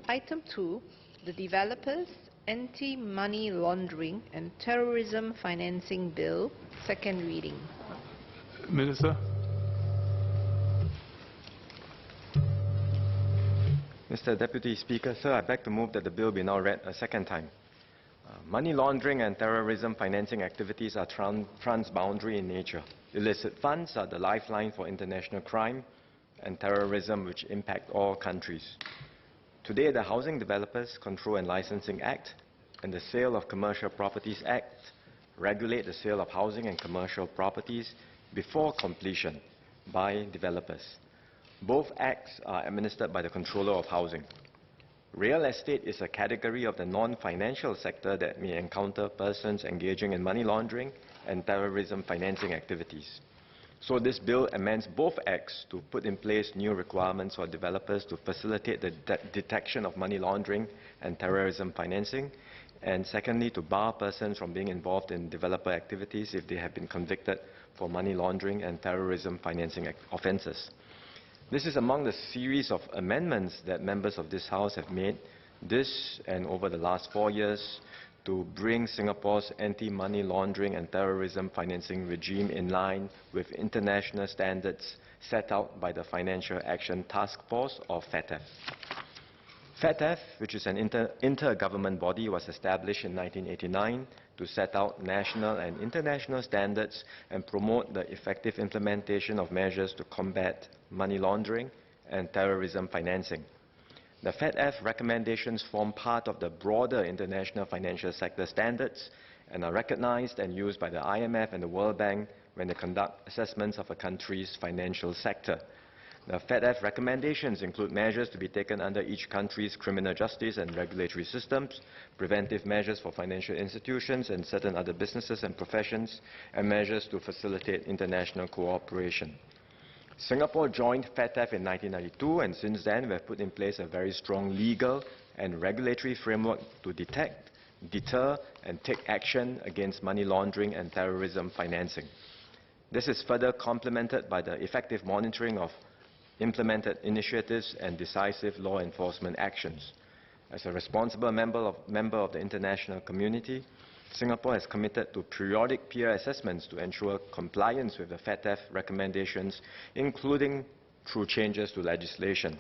Item 2, the Developers Anti-Money Laundering and Terrorism Financing Bill, second reading. Minister. Mr. Deputy Speaker, sir, I beg to move that the bill be now read a second time. Money laundering and terrorism financing activities are transboundary in nature. Illicit funds are the lifeline for international crime and terrorism, which impact all countries. Today, the Housing Developers Control and Licensing Act and the Sale of Commercial Properties Act regulate the sale of housing and commercial properties before completion by developers. Both acts are administered by the Controller of Housing. Real estate is a category of the non-financial sector that may encounter persons engaging in money laundering and terrorism financing activities. So this bill amends both acts to put in place new requirements for developers to facilitate the detection of money laundering and terrorism financing, and secondly, to bar persons from being involved in developer activities if they have been convicted for money laundering and terrorism financing offences. This is among the series of amendments that members of this House have made this and over the last 4 years to bring Singapore's anti-money laundering and terrorism financing regime in line with international standards set out by the Financial Action Task Force, or FATF. FATF, which is an intergovernment body, was established in 1989 to set out national and international standards and promote the effective implementation of measures to combat money laundering and terrorism financing. The FATF recommendations form part of the broader international financial sector standards and are recognized and used by the IMF and the World Bank when they conduct assessments of a country's financial sector. The FATF recommendations include measures to be taken under each country's criminal justice and regulatory systems, preventive measures for financial institutions and certain other businesses and professions, and measures to facilitate international cooperation. Singapore joined FATF in 1992, and since then we have put in place a very strong legal and regulatory framework to detect, deter, and take action against money laundering and terrorism financing. This is further complemented by the effective monitoring of implemented initiatives and decisive law enforcement actions. As a responsible member of the international community, Singapore has committed to periodic peer assessments to ensure compliance with the FATF recommendations, including through changes to legislation.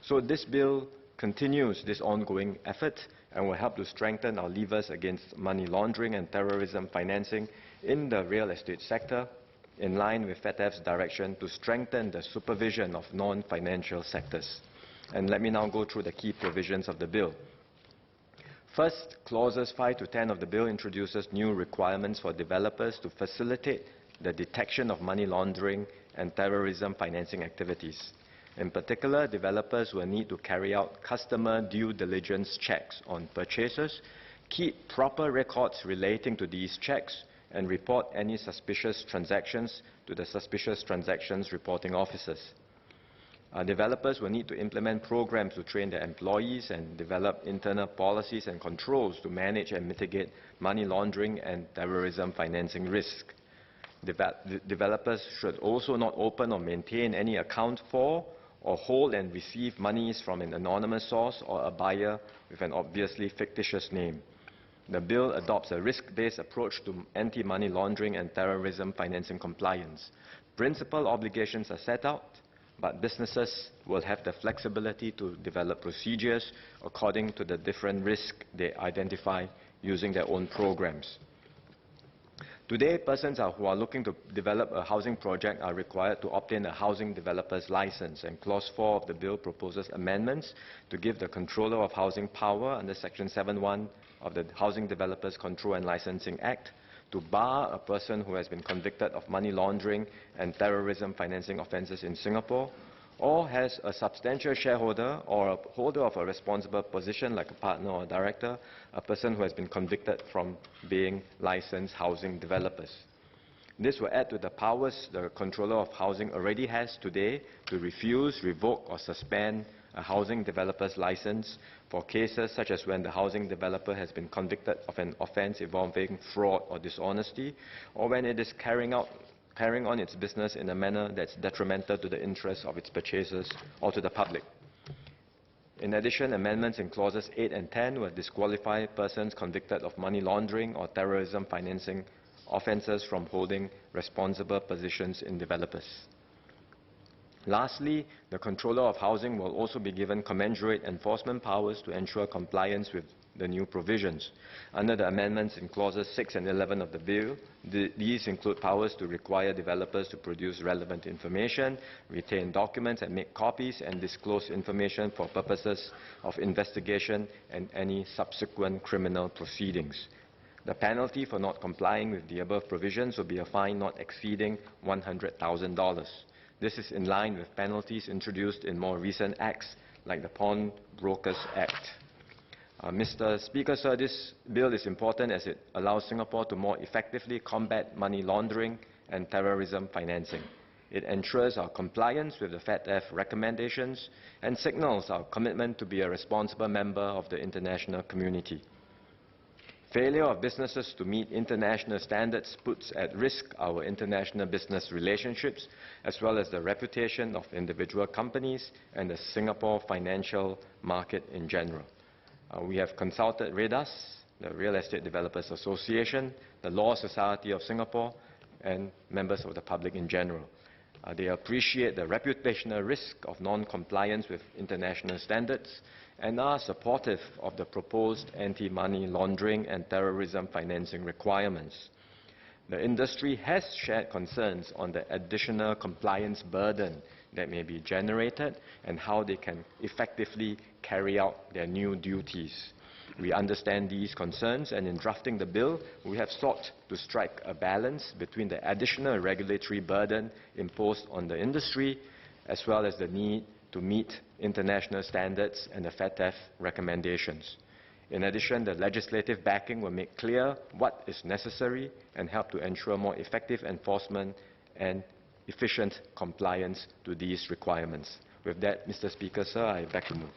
So this bill continues this ongoing effort and will help to strengthen our levers against money laundering and terrorism financing in the real estate sector, in line with FATF's direction to strengthen the supervision of non-financial sectors. And let me now go through the key provisions of the bill. First, clauses 5 to 10 of the bill introduces new requirements for developers to facilitate the detection of money laundering and terrorism financing activities. In particular, developers will need to carry out customer due diligence checks on purchases, keep proper records relating to these checks, and report any suspicious transactions to the Suspicious Transactions Reporting Officers. Developers will need to implement programs to train their employees and develop internal policies and controls to manage and mitigate money laundering and terrorism financing risk. Developers should also not open or maintain any account for or hold and receive monies from an anonymous source or a buyer with an obviously fictitious name. The bill adopts a risk-based approach to anti-money laundering and terrorism financing compliance. Principal obligations are set out, but businesses will have the flexibility to develop procedures according to the different risks they identify using their own programs. Today, persons who are looking to develop a housing project are required to obtain a housing developer's license, and Clause 4 of the bill proposes amendments to give the Controller of Housing power under Section 7(1) of the Housing Developers Control and Licensing Act to bar a person who has been convicted of money laundering and terrorism financing offences in Singapore, or has a substantial shareholder or a holder of a responsible position like a partner or a director, a person who has been convicted from being licensed housing developers. This will add to the powers the Controller of Housing already has today to refuse, revoke or suspend a housing developer's license for cases such as when the housing developer has been convicted of an offence involving fraud or dishonesty, or when it is carrying on its business in a manner that's detrimental to the interests of its purchasers or to the public. In addition, amendments in clauses 8 and 10 will disqualify persons convicted of money laundering or terrorism financing offences from holding responsible positions in developers. Lastly, the Controller of Housing will also be given commensurate enforcement powers to ensure compliance with the new provisions. Under the amendments in clauses 6 and 11 of the bill, these include powers to require developers to produce relevant information, retain documents and make copies, and disclose information for purposes of investigation and any subsequent criminal proceedings. The penalty for not complying with the above provisions will be a fine not exceeding $100,000. This is in line with penalties introduced in more recent acts like the Pawnbrokers Act. Mr. Speaker, sir, this bill is important as it allows Singapore to more effectively combat money laundering and terrorism financing. It ensures our compliance with the FATF recommendations and signals our commitment to be a responsible member of the international community. Failure of businesses to meet international standards puts at risk our international business relationships, as well as the reputation of individual companies and the Singapore financial market in general. We have consulted REDAS, the Real Estate Developers Association, the Law Society of Singapore, and members of the public in general. They appreciate the reputational risk of non-compliance with international standards and are supportive of the proposed anti-money laundering and terrorism financing requirements. The industry has shared concerns on the additional compliance burden that may be generated and how they can effectively carry out their new duties. We understand these concerns, and in drafting the bill, we have sought to strike a balance between the additional regulatory burden imposed on the industry, as well as the need to meet international standards and the FATF recommendations. In addition, the legislative backing will make clear what is necessary and help to ensure more effective enforcement and efficient compliance to these requirements. With that, Mr. Speaker, sir, I beg to move.